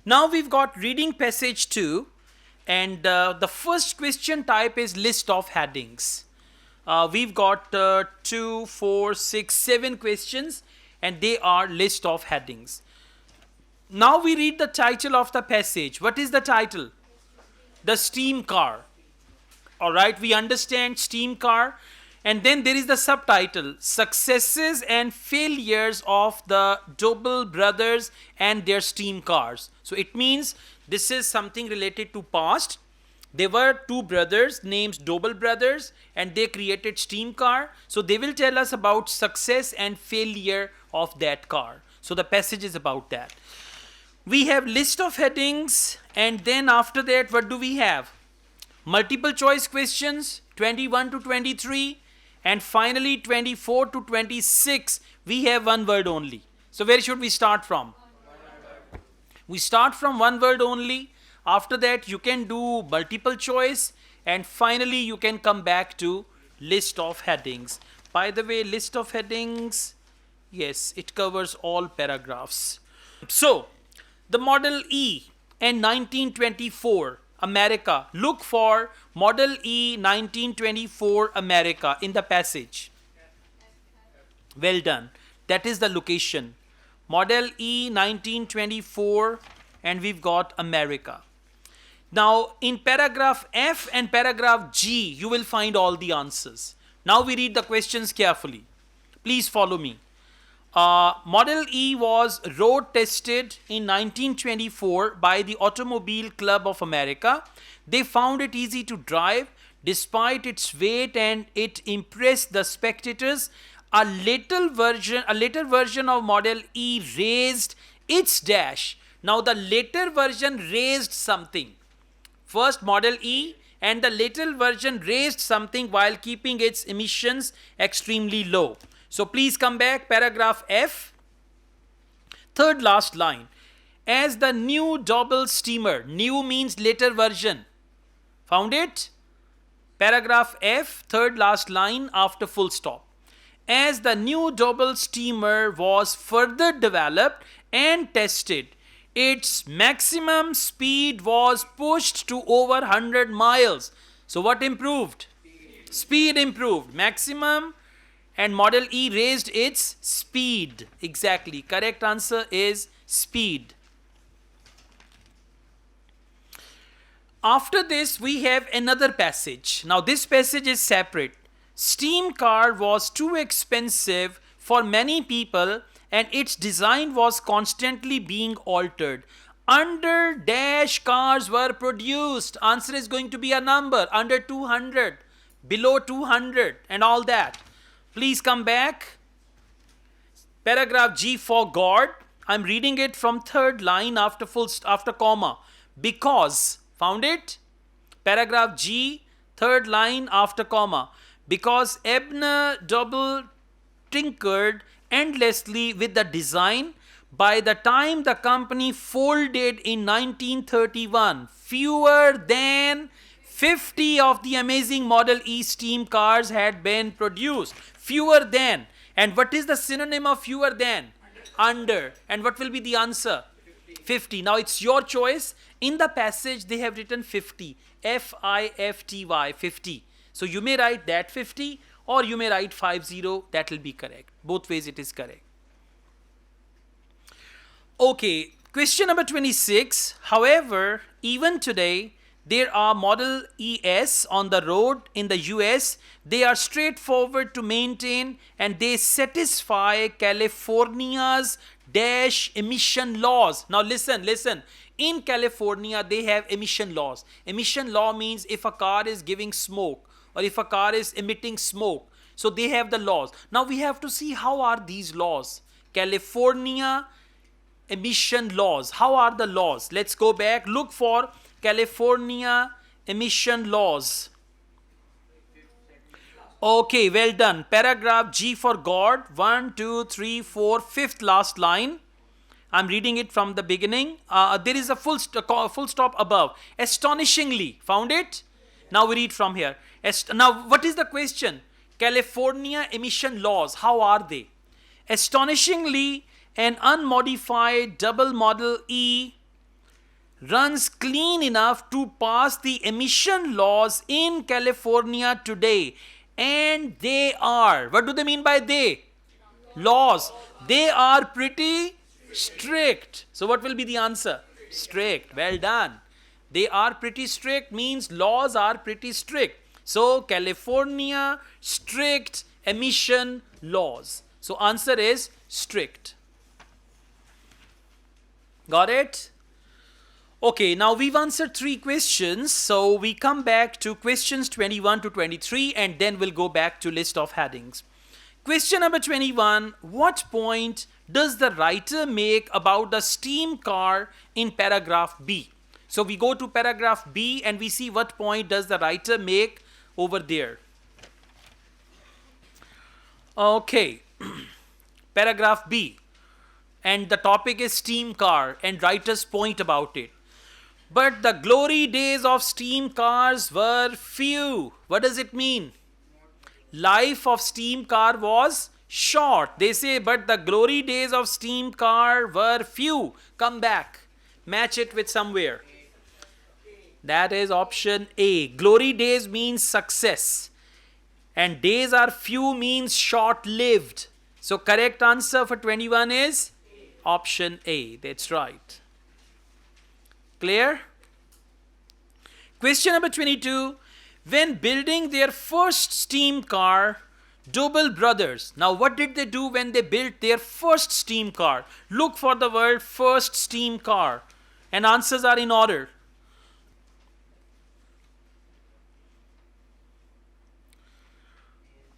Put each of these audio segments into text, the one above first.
Now we've got reading passage 2, and the first question type is list of headings. We've got 2, 4, 6, 7 questions, and they are list of headings. Now we read the title of the passage. What is the title? The steam car. All right, we understand steam car. And then there is the subtitle, Successes and Failures of the Doble Brothers and Their Steam Cars. So it means this is something related to past. There were two brothers named Doble Brothers, and they created steam car. So they will tell us about success and failure of that car. So the passage is about that. We have list of headings, and then after that, what do we have? Multiple choice questions, 21 to 23. And finally 24 to 26, we have one word only. So where should we start from? We start from one word only. After that you can do multiple choice, and finally you can come back to list of headings. By the way, list of headings, yes, it covers all paragraphs. So the Model E and 1924 America. Look for Model E 1924 America in the passage. Well done. That is the location. Model E 1924, and we've got America. Now in paragraph F and paragraph G, you will find all the answers. Now we read the questions carefully. Please follow me. Model E was road tested in 1924 by the Automobile Club of America. They found it easy to drive despite its weight, and it impressed the spectators. A later version of Model E raised its dash. Now the later version raised something. First Model E and the later version raised something while keeping its emissions extremely low. So please come back, paragraph F, third last line. As the new double steamer, new means later version. Found it? Paragraph F, third last line after full stop. As the new double steamer was further developed and tested, its maximum speed was pushed to over 100 miles. So what improved? Speed improved. Maximum, and Model E raised its speed. Exactly. Correct answer is speed. After this, we have another passage. Now this passage is separate. Steam car was too expensive for many people, and its design was constantly being altered. Under dash cars were produced. Answer is going to be a number. Under 200, below 200, and all that. Please come back. Paragraph G for God. I'm reading it from third line after comma. Because. Found it? Paragraph G, third line after comma. Because Abner Double tinkered endlessly with the design, by the time the company folded in 1931, fewer than 50 of the amazing Model E steam cars had been produced. Fewer than. And what is the synonym of fewer than? Under. And what will be the answer? 50. Now it's your choice. In the passage they have written 50. F-I-F-T-Y, 50. So you may write that 50, or you may write 50. That will be correct. Both ways it is correct. Okay, question number 26. However, even today, there are Model ES on the road in the US. They are straightforward to maintain, and they satisfy California's dash emission laws. Now listen. In California, they have emission laws. Emission law means if a car is giving smoke, or if a car is emitting smoke. So they have the laws. Now we have to see how are these laws. California emission laws. How are the laws? Let's go back. Look for California emission laws. Okay, well done. Paragraph G for God. 1, 2, 3, 4, fifth last line. I'm reading it from the beginning. There is a full stop above. Astonishingly. Found it? Now we read from here. Now what is the question? California emission laws. How are they? Astonishingly, an unmodified double Model E runs clean enough to pass the emission laws in California today. And they are, what do they mean by they? Laws. They are pretty strict. So what will be the answer? Strict. Well done. They are pretty strict means laws are pretty strict. So California strict emission laws. So answer is strict. Got it? Okay, now we've answered 3 questions. So we come back to questions 21 to 23 and then we'll go back to list of headings. Question number 21. What point does the writer make about the steam car in paragraph B? So we go to paragraph B and we see what point does the writer make over there. Okay, paragraph B, and the topic is steam car and writer's point about it. But the glory days of steam cars were few. What does it mean? Life of steam car was short. They say, but the glory days of steam car were few. Come back. Match it with somewhere. That is option A. Glory days means success. And days are few means short-lived. So correct answer for 21 is option A. That's right. Clear? Question number 22. When building their first steam car, Doble brothers. Now what did they do when they built their first steam car? Look for the word first steam car. And answers are in order.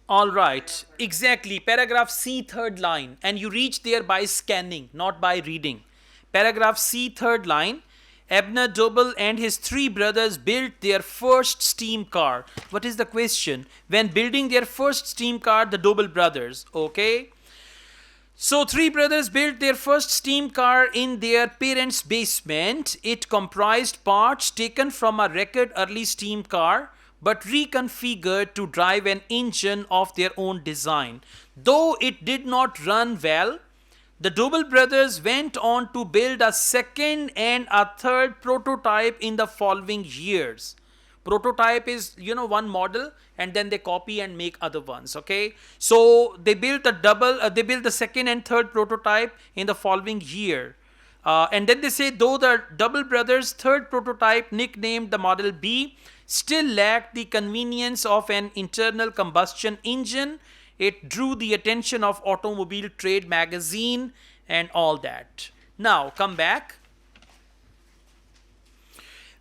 All right, exactly. Paragraph C, third line. And you reach there by scanning, not by reading. Paragraph C, third line. Abner Doble and his 3 brothers built their first steam car. What is the question? When building their first steam car, the Doble brothers. Okay. So 3 brothers built their first steam car in their parents' basement. It comprised parts taken from a wrecked early steam car, but reconfigured to drive an engine of their own design. Though it did not run well, the Doble brothers went on to build a second and a third prototype in the following years. Prototype is, one model and then they copy and make other ones, okay? So they built the second and third prototype in the following year. And then they say, though the Doble brothers' third prototype, nicknamed the Model B, still lacked the convenience of an internal combustion engine, it drew the attention of Automobile Trade magazine and all that. Now, come back.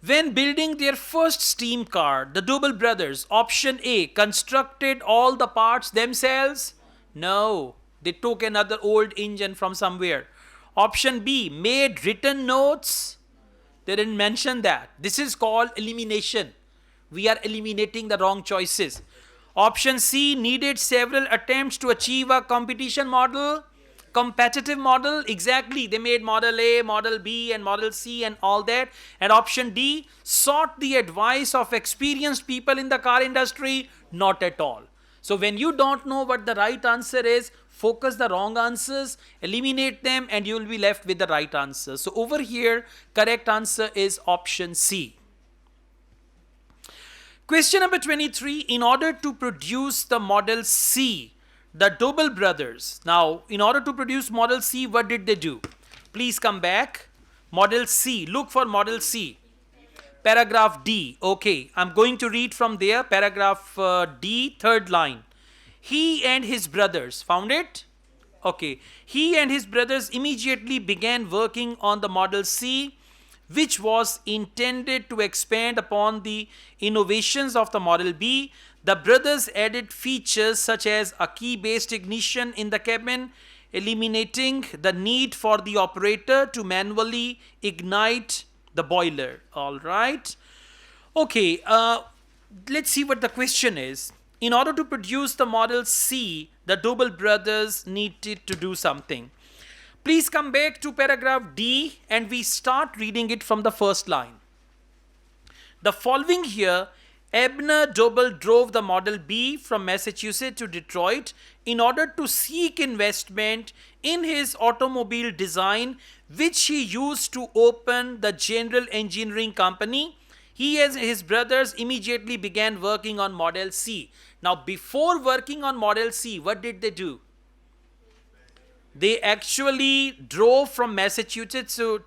When building their first steam car, the Doble brothers, option A, constructed all the parts themselves? No, they took another old engine from somewhere. Option B, made written notes? They didn't mention that. This is called elimination. We are eliminating the wrong choices. Option C, needed several attempts to achieve a competitive model. Exactly, they made Model A, Model B and Model C and all that. And option D, sought the advice of experienced people in the car industry. Not at all. So when you don't know what the right answer is, focus the wrong answers, eliminate them, and you will be left with the right answer. So over here, correct answer is option C. Question number 23. In order to produce the Model C, the Doble brothers. Now, in order to produce Model C, what did they do? Please come back. Model C. Look for Model C. Paragraph D. Okay, I'm going to read from there. Paragraph D, third line. He and his brothers. Found it? Okay. He and his brothers immediately began working on the Model C, which was intended to expand upon the innovations of the Model B. The brothers added features such as a key-based ignition in the cabin, eliminating the need for the operator to manually ignite the boiler. All right. Okay, let's see what the question is. In order to produce the Model C, the Doble brothers needed to do something. Please come back to paragraph D and we start reading it from the first line. The following year, Abner Doble drove the Model B from Massachusetts to Detroit in order to seek investment in his automobile design, which he used to open the General Engineering Company. He and his brothers immediately began working on Model C. Now, before working on Model C, what did they do? They actually drove from Massachusetts to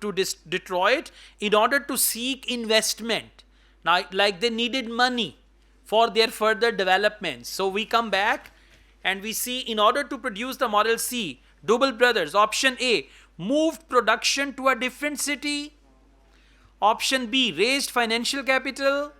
Detroit in order to seek investment. Now, like they needed money for their further development. So we come back and we see, in order to produce the Model C, Doble brothers, option A, moved production to a different city. Option B, raised financial capital.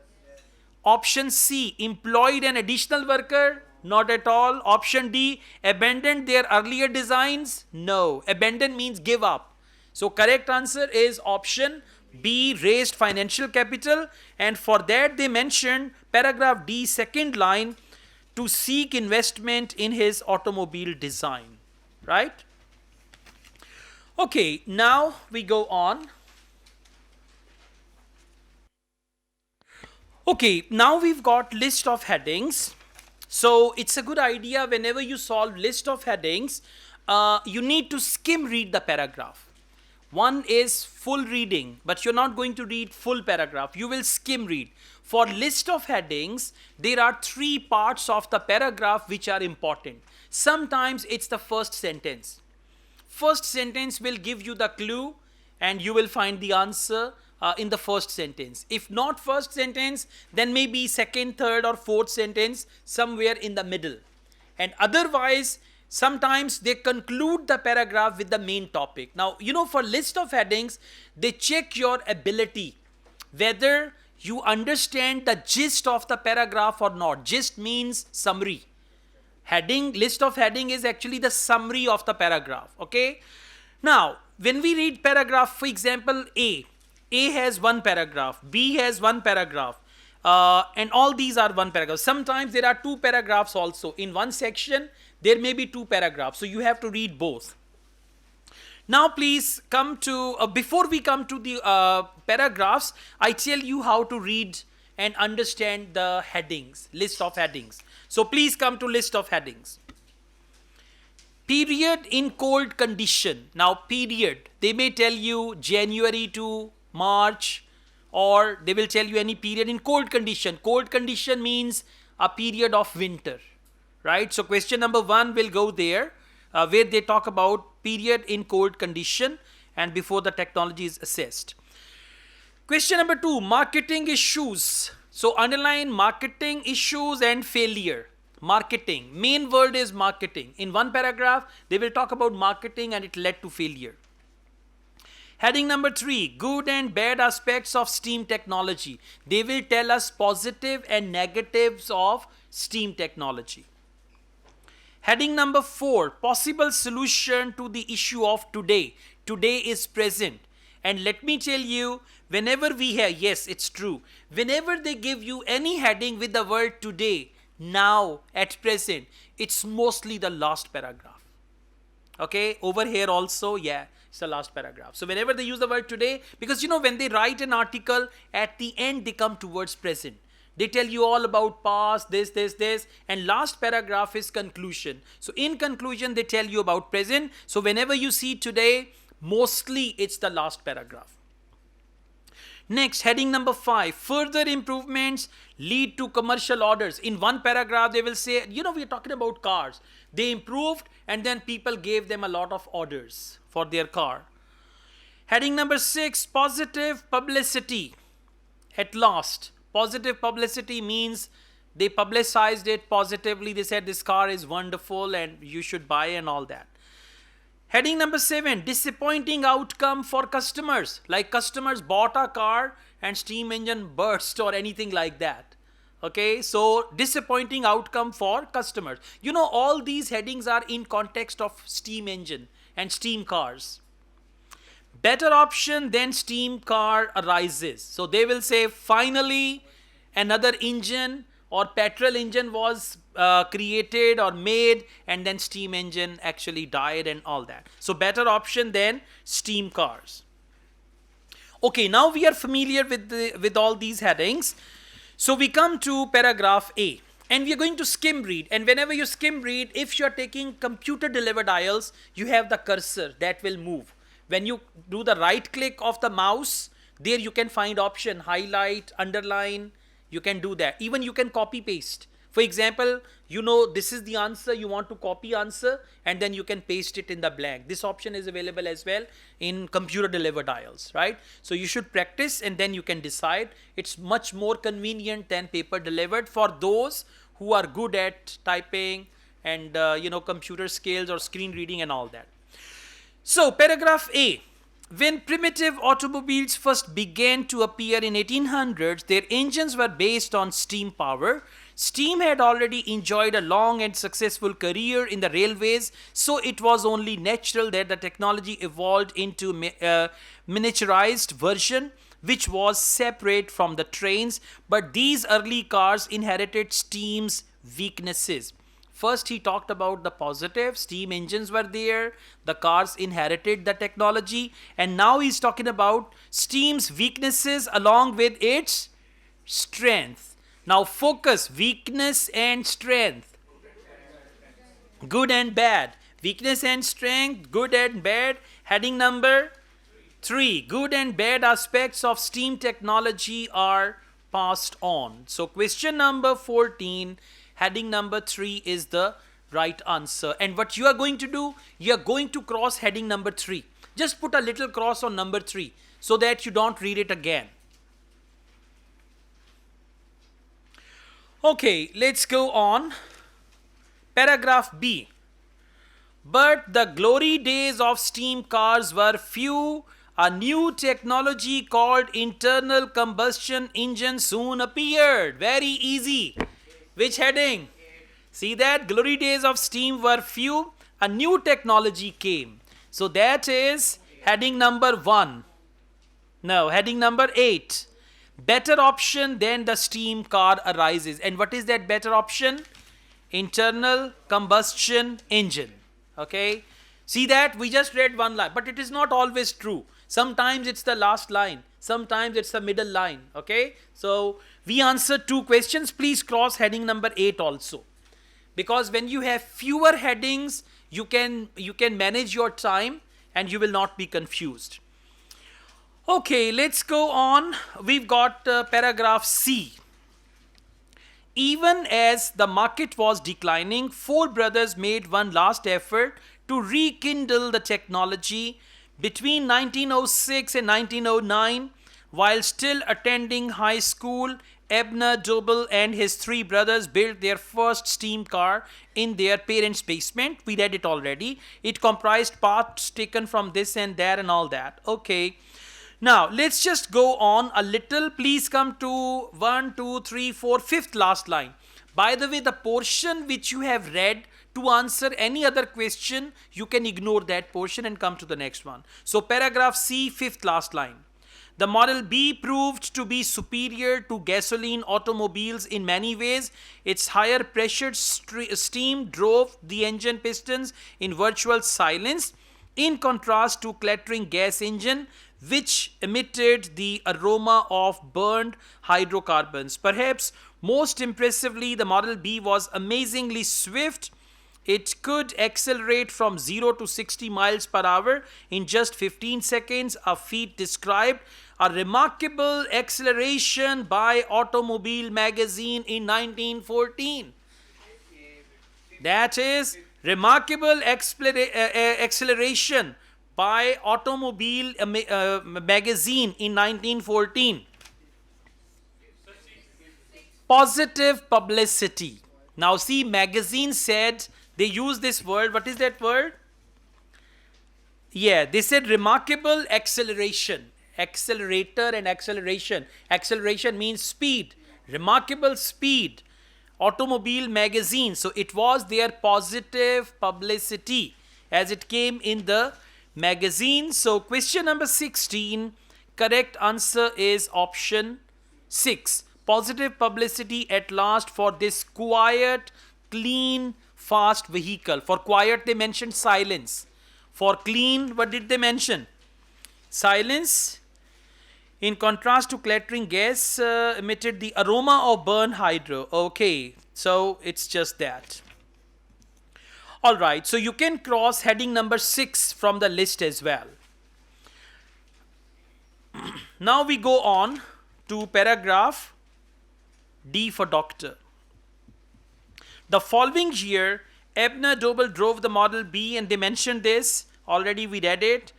Option C, employed an additional worker. Not at all. Option D, abandoned their earlier designs. No, abandon means give up. So correct answer is option B, raised financial capital, and for that they mentioned paragraph D, second line, to seek investment in his automobile design, right? Okay, now we go on. Okay, now we've got list of headings. So it's a good idea, whenever you solve list of headings, you need to skim read the paragraph. One is full reading, but you're not going to read full paragraph. You will skim read. For list of headings, there are three parts of the paragraph which are important. Sometimes it's the first sentence. First sentence will give you the clue and you will find the answer in the first sentence. If not first sentence, then maybe second, third or fourth sentence, somewhere in the middle. And otherwise, sometimes they conclude the paragraph with the main topic. Now, you know, for list of headings, they check your ability, whether you understand the gist of the paragraph or not. Gist means summary. Heading, list of heading is actually the summary of the paragraph, okay? Now, when we read paragraph, for example, A has one paragraph, B has one paragraph, and all these are one paragraph. Sometimes there are two paragraphs also. In one section, there may be two paragraphs, so you have to read both. Now please come to, before we come to the paragraphs, I tell you how to read and understand the headings, list of headings. So please come to list of headings. Period in cold condition. Now period, they may tell you January to March, or they will tell you any period in cold condition. Cold condition means a period of winter, right? So question number 1 will go there, where they talk about period in cold condition and before the technology is assessed. Question number 2, marketing issues. So underline marketing issues and failure. Marketing, main word is marketing. In one paragraph, they will talk about marketing and it led to failure. Heading number 3, good and bad aspects of STEAM technology. They will tell us positive and negatives of STEAM technology. Heading number 4, possible solution to the issue of today. Today is present. And let me tell you, whenever we have, yes, it's true. Whenever they give you any heading with the word today, now, at present, it's mostly the last paragraph. Okay, over here also, yeah, it's the last paragraph. So whenever they use the word today, because you know, when they write an article, at the end they come towards present. They tell you all about past, this, and last paragraph is conclusion. So in conclusion, they tell you about present. So whenever you see today, mostly it's the last paragraph. Next, heading number 5, further improvements lead to commercial orders. In one paragraph, they will say, you know, we are talking about cars. They improved and then people gave them a lot of orders for their car. Heading number 6, positive publicity. At last, positive publicity means they publicized it positively. They said this car is wonderful and you should buy and all that. Heading number 7, disappointing outcome for customers. Like customers bought a car and steam engine burst or anything like that. Okay, so disappointing outcome for customers. You know, all these headings are in context of steam engine and steam cars. Better option than steam car arises. So they will say finally another engine or petrol engine was created or made, and then steam engine actually died and all that. So better option than steam cars. Okay, now we are familiar with all these headings. So we come to paragraph A, and we are going to skim read. And whenever you skim read, if you are taking computer delivered IELTS, you have the cursor that will move. When you do the right click of the mouse, there you can find option highlight, underline. You can do that. Even you can copy paste. For example, you know this is the answer, you want to copy answer, and then you can paste it in the blank. This option is available as well in computer delivered IELTS, right? So you should practice and then you can decide. It's much more convenient than paper delivered for those who are good at typing and computer skills or screen reading and all that. So paragraph A. When primitive automobiles first began to appear in 1800s, their engines were based on steam power. Steam had already enjoyed a long and successful career in the railways, so it was only natural that the technology evolved into a miniaturized version which was separate from the trains. But these early cars inherited steam's weaknesses. First, he talked about the positive, steam engines were there, the cars inherited the technology, and now he's talking about steam's weaknesses along with its strength. Now focus, weakness and strength. Good and bad. Weakness and strength, good and bad. Heading number 3. Good and bad aspects of steam technology are passed on. So question number 14. Heading number 3 is the right answer. And what you are going to do, you are going to cross heading number 3. Just put a little cross on number 3 so that you don't read it again. Okay, let's go on. Paragraph B. But the glory days of steam cars were few. A new technology called internal combustion engine soon appeared. Very easy. Which heading? See that? Glory days of steam were few. A new technology came. So that is heading number 1. No, heading number 8. Better option than the steam car arises. And what is that better option? Internal combustion engine. Okay. See that? We just read one line. But it is not always true. Sometimes it's the last line. Sometimes it's the middle line. Okay. So we answered 2 questions. Please cross heading number 8 also. Because when you have fewer headings, you can manage your time and you will not be confused. Okay, let's go on. We've got paragraph C. Even as the market was declining, 4 brothers made one last effort to rekindle the technology. Between 1906 and 1909, while still attending high school, Abner Doble and his 3 brothers built their first steam car in their parents' basement. We read it already. It comprised parts taken from this and that and all that. Okay. Now, let's just go on a little. Please come to 1, 2, 3, 4, 5th last line. By the way, the portion which you have read, to answer any other question, you can ignore that portion and come to the next one. So, paragraph C, 5th last line. The Model B proved to be superior to gasoline automobiles in many ways. Its higher pressured steam drove the engine pistons in virtual silence, in contrast to clattering gas engine, which emitted the aroma of burned hydrocarbons. Perhaps most impressively, the Model B was amazingly swift. It could accelerate from 0 to 60 miles per hour in just 15 seconds, a feat described a remarkable acceleration by Automobile magazine in 1914. That is remarkable acceleration by Automobile magazine in 1914. Positive publicity. Now see, magazine said, they use this word. What is that word? Yeah, they said remarkable acceleration. Accelerator and acceleration. Acceleration means speed. Remarkable speed. Automobile magazine. So it was their positive publicity as it came in the magazine. So question number 16, correct answer is option 6. Positive publicity at last for this quiet, clean, fast vehicle. For quiet they mentioned silence. For clean, what did they mention? Silence. In contrast to clattering gas emitted the aroma of burn hydro. Okay, so it's just that. All right, so you can cross heading number 6 from the list as well. Now we go on to paragraph D for doctor. The following year, Abner Doble drove the Model B, and they mentioned this. Already we read it.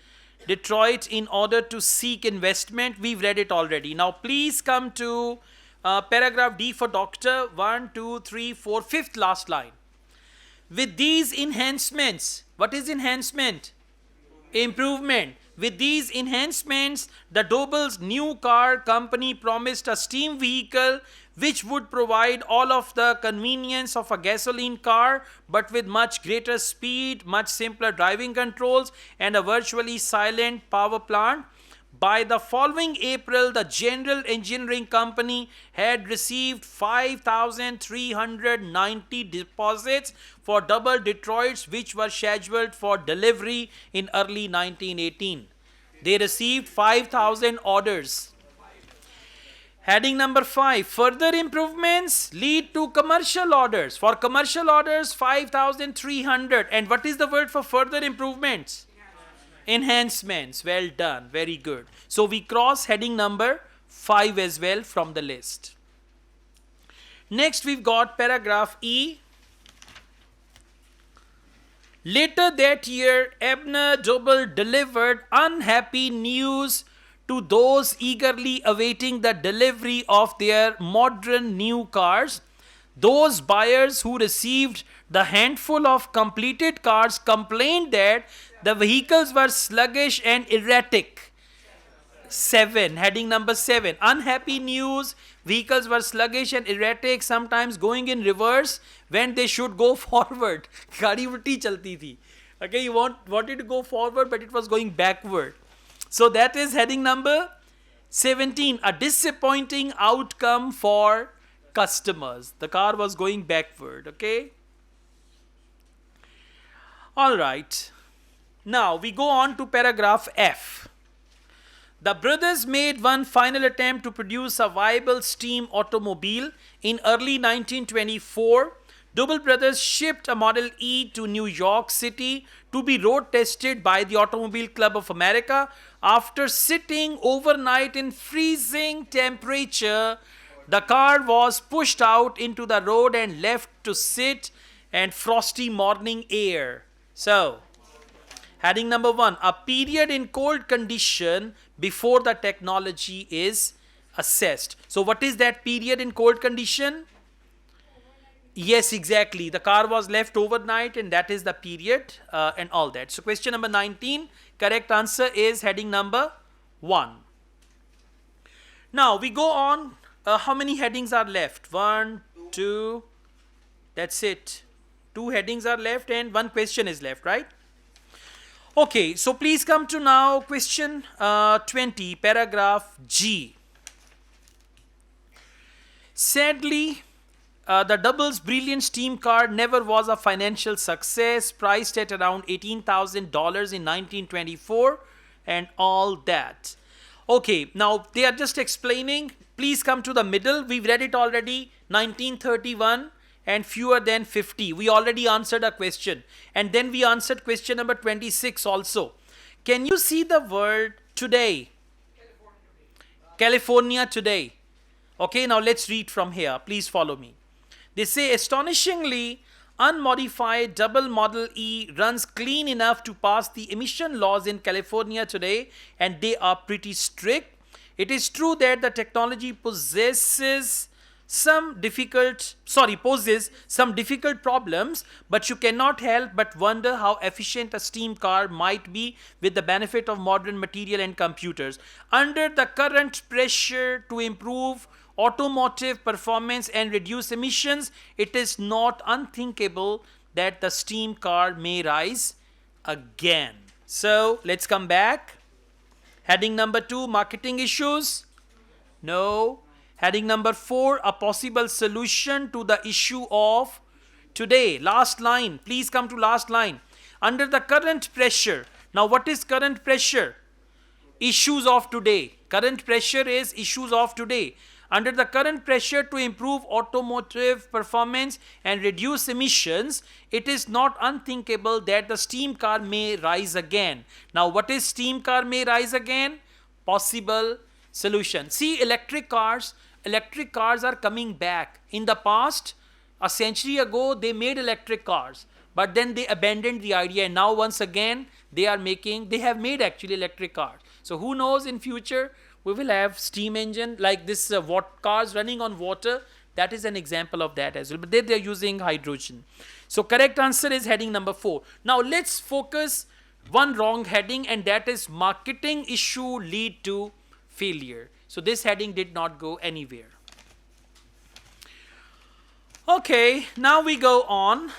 Detroit in order to seek investment. We've read it already. Now please come to paragraph D for doctor. 1, 2, 3, 4, fifth last line. With these enhancements, what is enhancement? Improvement. With these enhancements, the Doble's new car company promised a steam vehicle which would provide all of the convenience of a gasoline car, but with much greater speed, much simpler driving controls, and a virtually silent power plant. By the following April, the General Engineering Company had received 5,390 deposits for double Detroits, which were scheduled for delivery in early 1918. They received 5,000 orders. Heading number 5, further improvements lead to commercial orders. For commercial orders, 5,300. And what is the word for further improvements? Enhancements. Well done. Very good. So we cross heading number 5 as well from the list. Next we've got paragraph E. Later that year, Abner Doble delivered unhappy news to those eagerly awaiting the delivery of their modern new cars. Those buyers who received the handful of completed cars complained that the vehicles were sluggish and erratic. 7, heading number 7. Unhappy news. Vehicles were sluggish and erratic, sometimes going in reverse when they should go forward. Gaadi ulti chalti thi. Okay, you wanted to go forward, but it was going backward. So that is heading number 17. A disappointing outcome for customers. The car was going backward. Okay. All right. Now we go on to paragraph F. The brothers made one final attempt to produce a viable steam automobile in early 1924. Doble Brothers shipped a Model E to New York City to be road tested by the Automobile Club of America. After sitting overnight in freezing temperature, the car was pushed out into the road and left to sit in frosty morning air. So, heading number 1, a period in cold condition before the technology is assessed. So what is that period in cold condition? Yes, exactly. The car was left overnight, and that is the period and all that. So question number 19, correct answer is heading number 1. Now we go on. How many headings are left? 1, 2, that's it. 2 headings are left and 1 question is left, right? Okay, so please come to now question 20, paragraph G. Sadly, the Doble's brilliant steam car never was a financial success, priced at around $18,000 in 1924 and all that. Okay, now they are just explaining. Please come to the middle. We've read it already, 1931 and fewer than 50. We already answered a question. And then we answered question number 26 also. Can you see the word today? California today. Okay, now let's read from here. Please follow me. They say, astonishingly, unmodified double Model E runs clean enough to pass the emission laws in California today, and they are pretty strict. It is true that the technology poses some difficult problems, but you cannot help but wonder how efficient a steam car might be with the benefit of modern material and computers. Under the current pressure to improve automotive performance and reduce emissions, it is not unthinkable that the steam car may rise again. So let's come back. Heading number 2, marketing issues. No. Heading number 4, a possible solution to the issue of today. Last line. Please come to last line. Under the current pressure. Now what is current pressure? issues of today. Current pressure is issues of today. Under the current pressure to improve automotive performance and reduce emissions, it is not unthinkable that the steam car may rise again. Now, what is steam car may rise again? Possible solution. See, electric cars are coming back. In the past, a century ago, they made electric cars, but then they abandoned the idea, and now once again they have made actually electric cars. So who knows, in future we will have steam engine like this, cars running on water. That is an example of that as well, but they are using hydrogen. So correct answer is heading number 4. Now let's focus one wrong heading, and that is marketing issue lead to failure. So this heading did not go anywhere. Okay, now we go on.